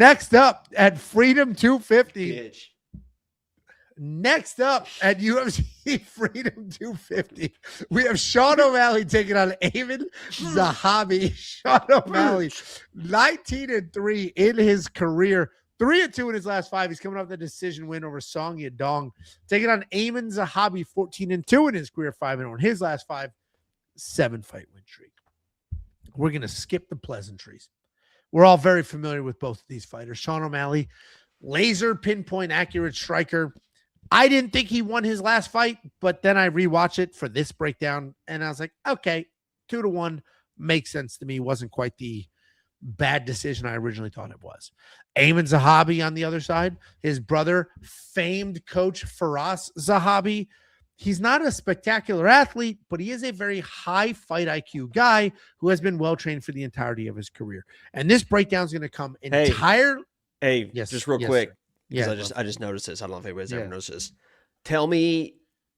Next up at Freedom 250. Bitch. Next up at UFC Freedom 250, we have Sean O'Malley taking on Aiemann Zahabi. Sean O'Malley, 19-3 in his career, 3-2 in his last 5. He's coming off the decision win over Song Yadong. Taking on Aiemann Zahabi, 14-2 in his career, 5-0 in his last 5, 7-fight win streak. We're going to skip the pleasantries. We're all very familiar with both of these fighters. Sean O'Malley, laser pinpoint accurate striker. I didn't think he won his last fight, but then I rewatched it for this breakdown, and I was like, okay, 2-1 makes sense to me. Wasn't quite the bad decision I originally thought it was. Aiemann Zahabi on the other side, his brother, famed coach Firas Zahabi. He's not a spectacular athlete, but he is a very high fight IQ guy who has been well-trained for the entirety of his career. And this breakdown is going to come entirely. Hey, yes, just real quick. Sir. Yeah, I just noticed this. I don't know if anybody's ever noticed this. Tell me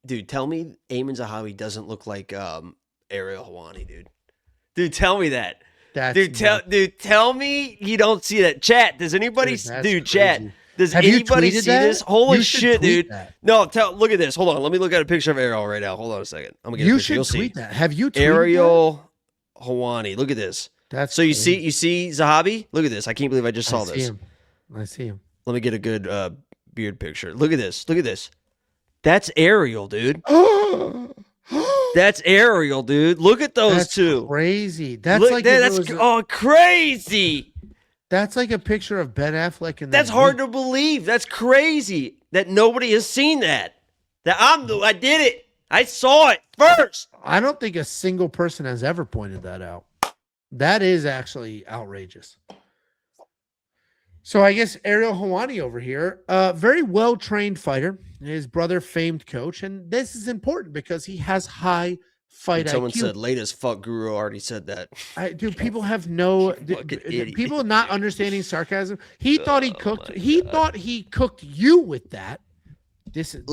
Aiemann Zahabi doesn't look like Ariel Helwani, dude. Dude, tell me that. Tell me you don't see that. Chat, does anybody chat? Does anybody see this? Holy shit, dude. That. No, look at this. Hold on. Let me look at a picture of Ariel right now. Hold on a second. I'm gonna get a picture. You should tweet that. Have you tweeted Ariel Helwani. Look at this. That's so you see Zahabi? Look at this. I can't believe I just saw this. I see him. Let me get a good beard picture. Look at this. Look at this. That's Ariel, dude. That's Ariel, dude. Look at those two. Crazy. That's crazy. That's like a picture of Ben Affleck and that's hard to believe. That's crazy that nobody has seen that. I did it. I saw it first. I don't think a single person has ever pointed that out. That is actually outrageous. So I guess Ariel Helwani over here, very well-trained fighter, his brother famed coach, and this is important because he has high fight IQ. Someone said latest fuck guru already said that. People have people not understanding sarcasm. He thought he cooked. He thought he cooked you with that. This is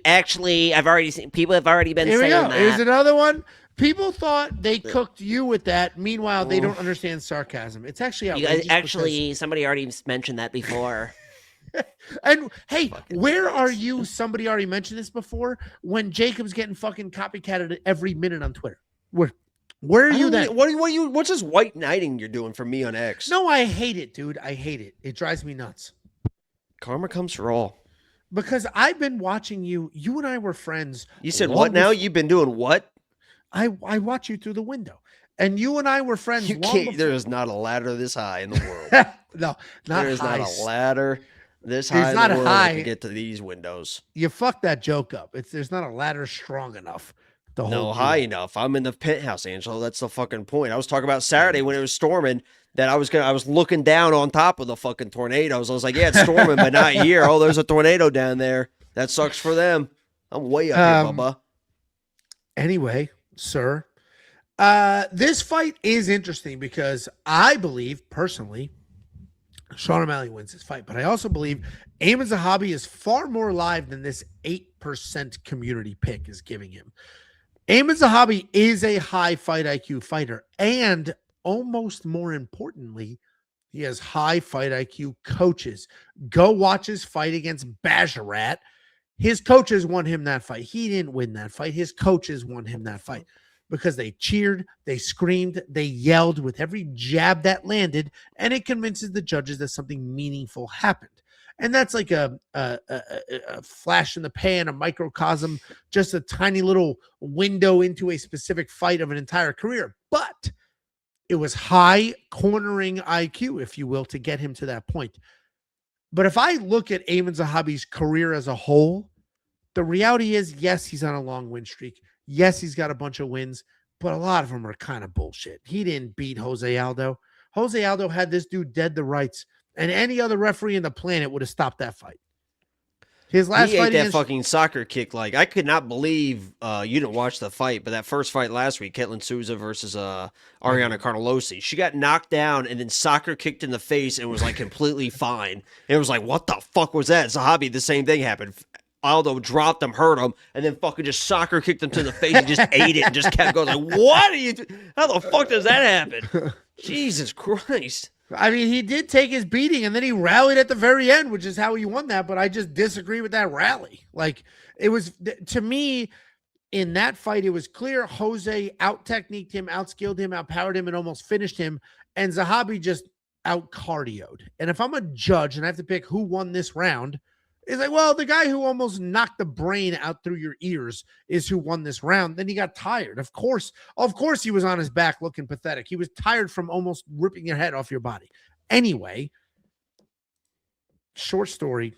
Actually, I've already seen people have already been saying that. Here's another one. People thought they cooked you with that. Meanwhile, they don't understand sarcasm. It's actually outrageous. Somebody already mentioned that before. And hey, where are you? Somebody already mentioned this before. When Jacob's getting fucking copycatted every minute on Twitter, where are you then? What's this white knighting you're doing for me on X? No, I hate it, dude. I hate it. It drives me nuts. Karma comes for all. Because I've been watching you. You and I were friends. You said what now? You've been doing what? I watch you through the window, and you and I were friends. There is not a ladder this high in the world. No, there is not a ladder this high in the world to get to these windows. You fucked that joke up. There's not a ladder strong enough. High enough. I'm in the penthouse, Angelo. That's the fucking point. I was talking about Saturday when it was storming. That I was looking down on top of the fucking tornadoes. I was like, yeah, it's storming, but not here. Oh, there's a tornado down there. That sucks for them. I'm way up here, Bubba. Anyway, sir, this fight is interesting because I believe, personally, Sean O'Malley wins this fight. But I also believe Aiemann Zahabi is far more alive than this 8% community pick is giving him. Aiemann Zahabi is a high fight IQ fighter, and almost more importantly, he has high fight IQ coaches. Go watch his fight against Bajarat. His coaches won him that fight. He didn't win that fight. His coaches won him that fight because they cheered, they screamed, they yelled with every jab that landed, and it convinces the judges that something meaningful happened. And that's like a flash in the pan, a microcosm, just a tiny little window into a specific fight of an entire career. But it was high cornering IQ, if you will, to get him to that point. But if I look at Aiemann Zahabi's career as a whole, the reality is, yes, he's on a long win streak. Yes, he's got a bunch of wins, but a lot of them are kind of bullshit. He didn't beat Jose Aldo. Jose Aldo had this dude dead to rights, and any other referee in the planet would have stopped that fight. His last fight, he ate that fucking soccer kick. Like, I could not believe you didn't watch the fight, but that first fight last week, Ketlin Souza versus Ariana Carnelosi, she got knocked down and then soccer kicked in the face and was like completely fine. And it was like, what the fuck was that? Zahabi, the same thing happened. Aldo dropped him, hurt him, and then fucking just soccer kicked him to the face and just ate it and just kept going. Like, what are you doing? How the fuck does that happen? Jesus Christ. I mean, he did take his beating and then he rallied at the very end, which is how he won that. But I just disagree with that rally. Like, it was, to me, in that fight, it was clear Jose out-techniqued him, out-skilled him, outpowered him, and almost finished him. And Zahabi just out-cardioed. And if I'm a judge and I have to pick who won this round, it's like, well, the guy who almost knocked the brain out through your ears is who won this round. Then he got tired. Of course, he was on his back looking pathetic. He was tired from almost ripping your head off your body. Anyway, short story,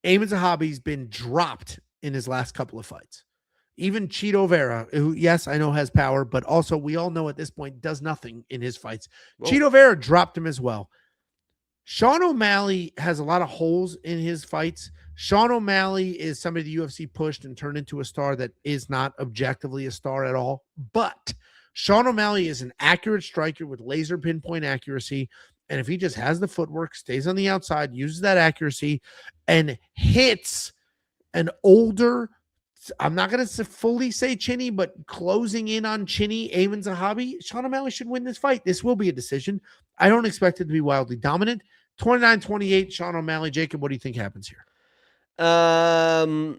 Aiemann Zahabi's been dropped in his last couple of fights. Even Chito Vera, who, yes, I know has power, but also we all know at this point does nothing in his fights. Whoa. Chito Vera dropped him as well. Sean O'Malley has a lot of holes in his fights. Sean O'Malley is somebody the UFC pushed and turned into a star that is not objectively a star at all. But Sean O'Malley is an accurate striker with laser pinpoint accuracy. And if he just has the footwork, stays on the outside, uses that accuracy, and hits an older, I'm not going to fully say chinny, but closing in on chinny Aiemann Zahabi, Sean O'Malley should win this fight. This will be a decision. I don't expect it to be wildly dominant. 29-28, Sean O'Malley. Jacob, what do you think happens here? Yeah,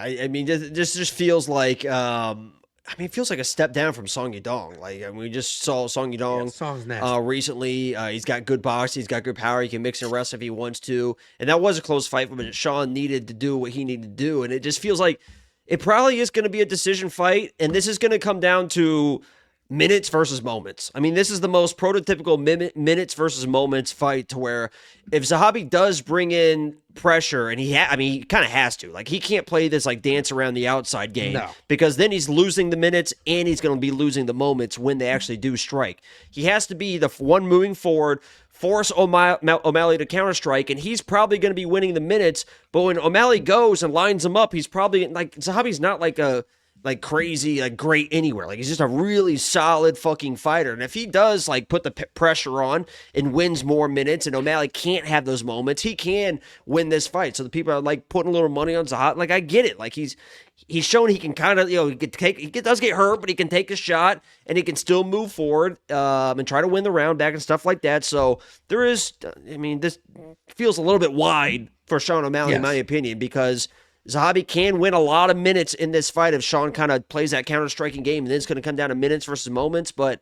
I mean, this just feels like, it feels like a step down from Song Yadong. Like, I mean, we just saw Song Yadong recently. He's got good boxing. He's got good power. He can mix and rest if he wants to. And that was a close fight, but Sean needed to do what he needed to do. And it just feels like it probably is going to be a decision fight. And this is going to come down to minutes versus moments. I mean, this is the most prototypical minutes versus moments fight, to where if Zahabi does bring in pressure, and he kind of has to, like, he can't play this like dance around the outside game, because then he's losing the minutes and he's going to be losing the moments when they actually do strike. He has to be the one moving forward, force O'Malley to counter strike, and he's probably going to be winning the minutes. But when O'Malley goes and lines him up, he's probably like, Zahabi's not like a crazy, like great anywhere. Like, he's just a really solid fucking fighter. And if he does like put the pressure on and wins more minutes, and O'Malley can't have those moments, he can win this fight. So the people are like putting a little money on Zahabi. Like, I get it. Like, he's shown he can kind of, he does get hurt, but he can take a shot and he can still move forward and try to win the round back and stuff like that. So there is, this feels a little bit wide for Sean O'Malley, in my opinion, because Zahabi can win a lot of minutes in this fight if Sean kind of plays that counter-striking game, and then it's going to come down to minutes versus moments. But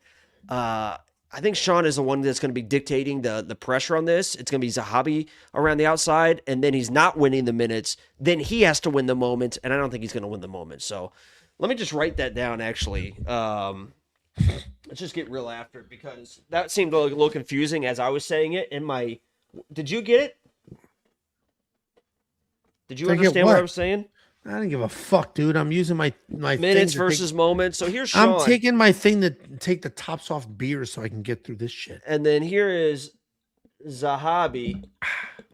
I think Sean is the one that's going to be dictating the pressure on this. It's going to be Zahabi around the outside, and then he's not winning the minutes. Then he has to win the moments, and I don't think he's going to win the moments. So let me just write that down, actually. Let's just get real after it, because that seemed a little confusing as I was saying it. Did you get it? Did you understand what I was saying? I didn't give a fuck, dude. I'm using my minutes versus moments. So here's Sean. I'm taking my thing to take the tops off beers so I can get through this shit. And then here is Zahabi.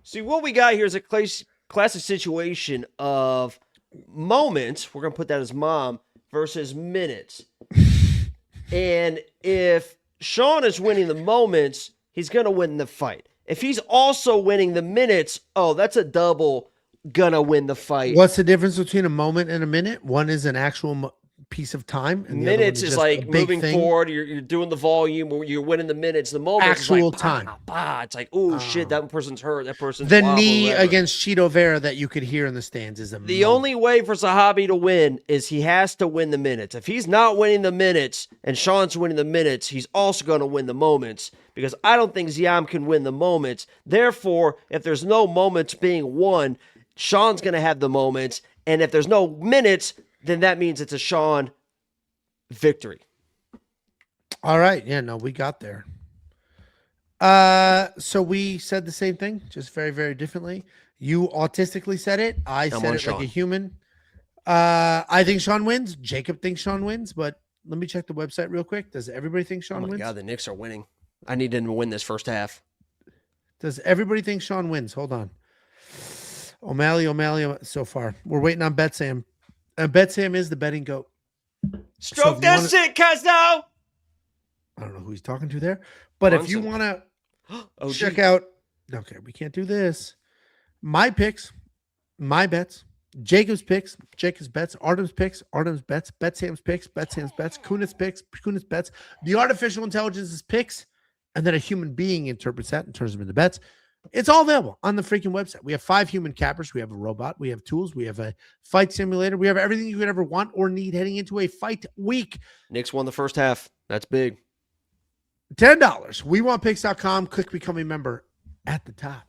See, what we got here is a classic situation of moments. We're going to put that as mom versus minutes. And if Sean is winning the moments, he's going to win the fight. If he's also winning the minutes, that's a double. Gonna win the fight. What's the difference between a moment and a minute? One is an actual piece of time, and minutes is like moving forward. You're doing the volume, you're winning the minutes. The moment actual is like, time. It's like, shit, that person's hurt. That person's the knee against Chito Vera that you could hear in the stands is the only way for Zahabi to win is he has to win the minutes. If he's not winning the minutes and Sean's winning the minutes, he's also going to win the moments, because I don't think Ziam can win the moments. Therefore, if there's no moments being won, Sean's going to have the moments, and if there's no minutes, then that means it's a Sean victory. All right. Yeah, no, we got there. So we said the same thing, just very, very differently. You autistically said it. I said it Sean. Like a human. I think Sean wins. Jacob thinks Sean wins, but let me check the website real quick. Does everybody think Sean wins? Oh my God, the Knicks are winning. I need them to win this first half. Does everybody think Sean wins? Hold on. O'Malley, so far. We're waiting on Bet Sam. And Bet Sam is the betting goat. Stroke that shit, Cuzzo! I don't know who he's talking to there. But if you want to check out... Okay, we can't do this. My picks, my bets, Jacob's picks, Jacob's bets, Artem's picks, Artem's bets, Bet Sam's picks, Bet Sam's bets, Kunit's picks, Kunit's bets, the artificial intelligence's picks, and then a human being interprets that and turns them into bets. It's all available on the freaking website. We have 5 human cappers. We have a robot. We have tools. We have a fight simulator. We have everything you could ever want or need heading into a fight week. Knicks won the first half. That's big. $10. WeWantPicks.com. Click become a member at the top.